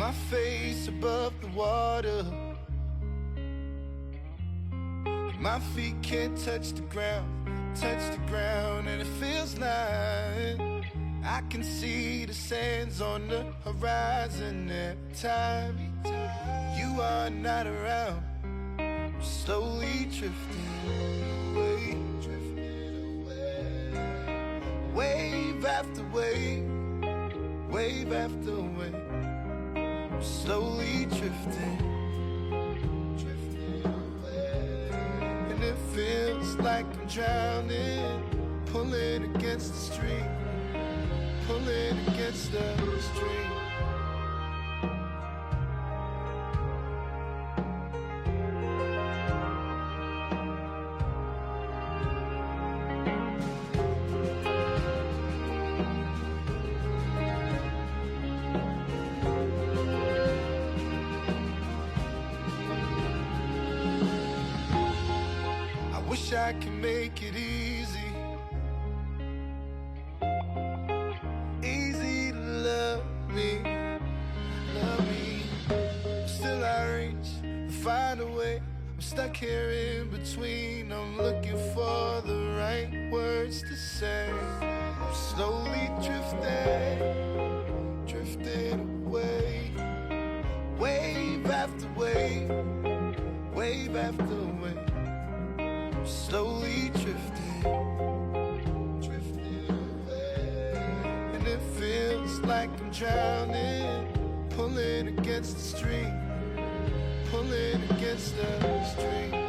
my face above the water. My feet can't touch the ground, and it feels like I can see the sands on the horizon. Every time you are not around, I'm slowly drifting away, wave after wave, wave after wave, I'm slowly drifting away, and it feels like I'm drowning, pulling against the stream, pulling against the stream. I wish I could make it easy, easy to love me. Still I reach to find a way. I'm stuck here in between. I'm looking for the right words to say. I'm slowly drifting away, wave after wave, wave after wave. I'm slowly drifting away, and it feels like I'm drowning, pulling against the stream, pulling against the stream.